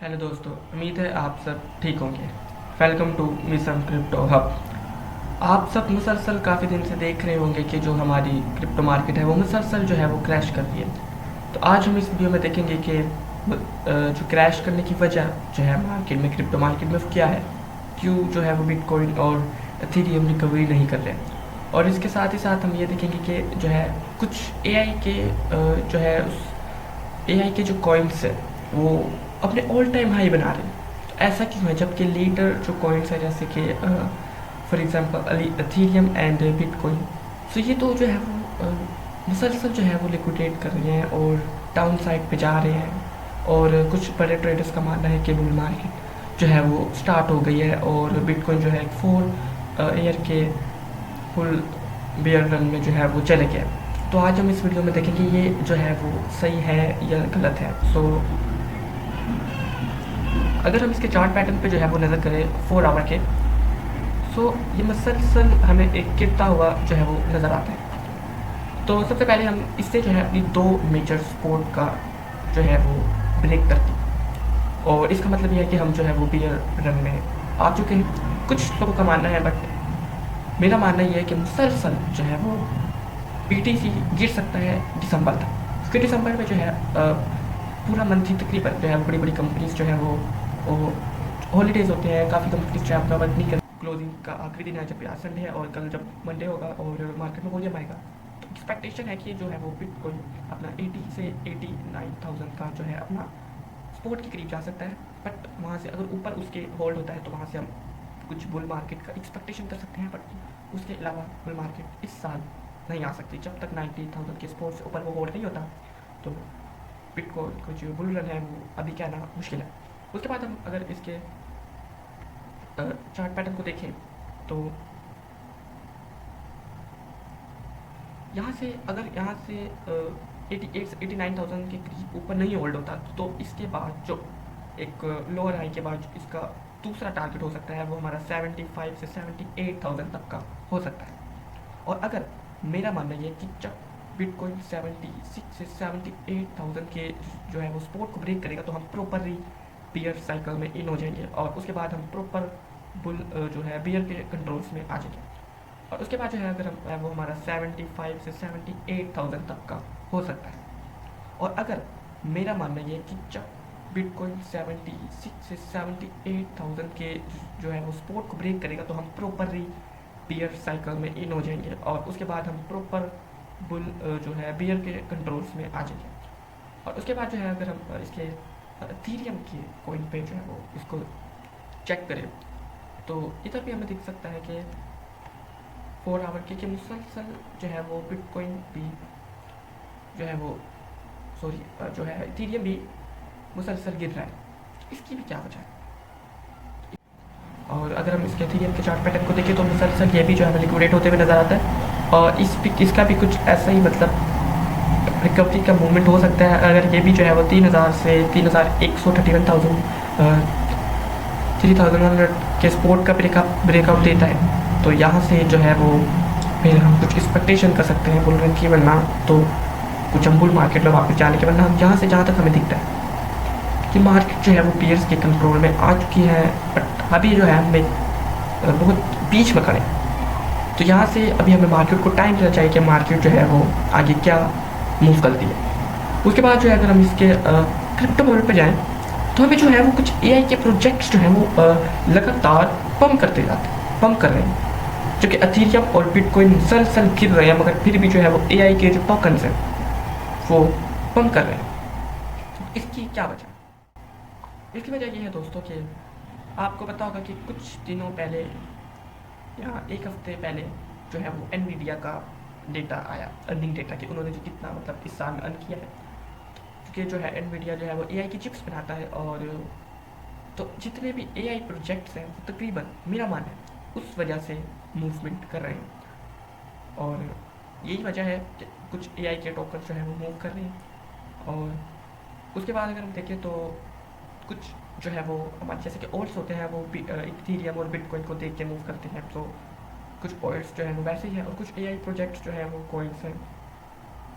Hello दोस्तों, उम्मीद है आप सब ठीक होंगे। Welcome to Mission Crypto Hub. आप सब मुसलसल काफ़ी दिन से देख रहे होंगे कि जो हमारी क्रिप्टो मार्केट है वो मुसलसल जो है वो क्रैश कर रही है। तो आज हम इस वीडियो में देखेंगे कि जो क्रैश करने की वजह जो है मार्केट में, क्रिप्टो मार्केट में, वो क्या है, क्यों जो है वो बिटकॉइन और एथेरियम रिकवरी नहीं कर रहे हैं। और इसके साथ ही साथ हम ये देखेंगे कि जो है कुछ एआई के जो है उस एआई के जो कॉइन्स है वो अपने ऑल टाइम हाई बना रहे हैं। तो ऐसा क्यों है, जबकि लीडर जो कॉइन्स है जैसे कि for example Ethereum and bitcoin, तो ये तो जो है वो मुसलसल जो है वो लिक्विडेट कर रहे हैं और डाउन साइड पे जा रहे हैं। और कुछ बड़े ट्रेडर्स का मानना है कि बुल मार्केट जो है वो स्टार्ट हो गई है और बिटकॉइन जो है 4 ईयर के फुल बेयर रन में जो है वो चले गए। तो आज हम इस वीडियो में देखेंगे ये जो है वो सही है या गलत है। अगर हम इसके चार्ट पैटर्न पे जो है वो नज़र करें 4 आवर के, सो ये मसलसल हमें एक गिरता हुआ जो है वो नज़र आता है। तो सबसे पहले हम इससे जो है अपनी दो मेजर सपोर्ट का जो है वो ब्रेक करते हैं। और इसका मतलब ये है कि हम जो है वो बियर रन में आ चुके हैं। कुछ लोगों का मानना है, बट मेरा मानना ये है कि मुसलसल जो है वो पीटीसी गिर सकता है दिसंबर तक, क्योंकि दिसंबर में जो है पूरा मंथ ही तकरीबन जो है बड़ी बड़ी कंपनीज जो है वो हॉलीडेज होते हैं। काफ़ी कंपनीज जो है अपना वर्क नहीं कर, क्लोजिंग का आखिरी दिन है जब आज संडे है और कल जब मंडे होगा और मार्केट में वॉल्यूम आएगा। तो एक्सपेक्टेशन है कि जो है वो बिटकॉइन अपना 80 से 89,000 का जो है अपना सपोर्ट के करीब जा सकता है। बट वहाँ से अगर ऊपर उसके होल्ड होता है तो वहाँ से हम कुछ बुल मार्केट का एक्सपेक्टेशन कर सकते हैं। बट उसके अलावा बुल मार्केट इस साल नहीं आ सकती जब तक 90,000 के स्पोर्ट से ऊपर वो होल्ड नहीं होता। तो बिटकॉइन को जो बुल रन है वो अभी कहना मुश्किल है। उसके बाद हम अगर इसके चार्ट पैटर्न को देखें तो यहाँ से अगर यहाँ से 88 से 89,000 के करीब ऊपर नहीं होल्ड होता तो इसके बाद जो एक लोअर हाई के बाद इसका दूसरा टारगेट हो सकता है वो हमारा 75 से 78,000 तक का हो सकता है। और अगर मेरा मानना ये है कि जब बिटकॉइन 76 से 78,000 के जो है वो सपोर्ट को ब्रेक करेगा तो हम प्रॉपरली बियर साइकिल में इन हो जाएंगे और उसके बाद हम प्रॉपर बुल जो है बियर के कंट्रोल्स में आ जाएंगे। और उसके बाद जो है अगर हम वो हमारा 75 से 78,000 तक का हो सकता है। और अगर मेरा मानना ये है कि जब बिटकॉइन 76 से 78,000 के जो है वो सपोर्ट को ब्रेक करेगा तो हम प्रॉपरली बियर साइकिल में इन हो जाएंगे और उसके बाद हम प्रॉपर बुल जो है बियर के कंट्रोल्स में आ जाएंगे। और उसके बाद जो है अगर हम इसके एथेरियम के कॉइन पे जो है वो इसको चेक करें तो इधर भी हमें दिख सकता है कि 4 आवर के मुसलसल जो है वो बिटकॉइन भी जो है वो सॉरी जो है इथीरियम भी मुसलसल गिर रहा है। इसकी भी क्या वजह है? और अगर हम इसके इथीरियम के चार्ट पैटर्न को देखें तो मुसलसल ये भी जो है लिक्विडेट होते हुए नज़र आता है और इसका भी कुछ ऐसा ही मतलब रिकवरी का मूवमेंट हो सकता है। अगर ये भी जो है वो 3,000 से 3,131,000 3,100 के सपोर्ट का ब्रेकआउट देता है तो यहाँ से जो है वो फिर हम कुछ एक्सपेक्टेशन कर सकते हैं बुल रन की, वरना तो कुछ हम बुल मार्केट में वापस जाने के, वरना हम यहाँ से जहाँ तक हमें दिखता है कि मार्केट जो है वो पियर्स के कंट्रोल में आ चुकी है। बट अभी जो है हमें बहुत बीच में खड़े। तो यहाँ से अभी हमें मार्केट को टाइम देना चाहिए कि मार्केट जो है वो आगे क्या मूव करती है। उसके बाद जो है अगर हम इसके क्रिप्टो मार्केट पर जाएँ तो हमें जो है वो कुछ एआई के प्रोजेक्ट्स जो हैं वो लगातार पम्प करते जाते हैं, पम्प कर रहे हैं, जो कि एथेरियम और बिटकॉइन मुसलसल गिर रहे हैं मगर फिर भी जो है वो एआई के जो टोकन्स हैं वो पम्प कर रहे हैं। इसकी क्या वजह? इसकी वजह ये है दोस्तों कि आपको पता होगा कि कुछ दिनों पहले या एक हफ्ते पहले जो है वो एनवीडिया का डेटा आया, अर्निंग डेटा, कि उन्होंने जो कितना मतलब इस साल में अर्न किया है। क्योंकि जो है एनवीडिया जो है वो एआई की चिप्स बनाता है और तो जितने भी एआई प्रोजेक्ट्स हैं वो तकरीबन मेरा मानना है उस वजह से मूवमेंट कर रहे हैं। और यही वजह है कि कुछ एआई के टोकन जो है वो मूव कर रहे हैं। और उसके बाद अगर हम देखें तो कुछ जो है वो हमारे जैसे कि ऑल्ट्स होते हैं वो इथेरियम और बिटकॉइन को देख के मूव करते हैं। तो कुछ ऑल्ट्स जो है वो वैसे ही है और कुछ एआई प्रोजेक्ट्स जो है वो कॉइन्स हैं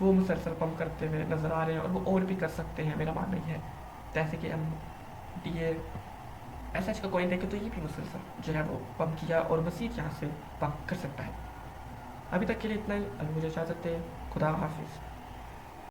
वो मुसलसल पम्प करते हुए नज़र आ रहे हैं और वो और भी कर सकते हैं, मेरा मानना ये है। जैसे कि हम ये एस का कॉइन देखे तो ये भी मुसलसल जो है वो पंप किया और मसीद यहाँ से पंप कर सकता है। अभी तक के लिए इतना ही, अभी मुझे इजाज़त दें। खुदा हाफिज़।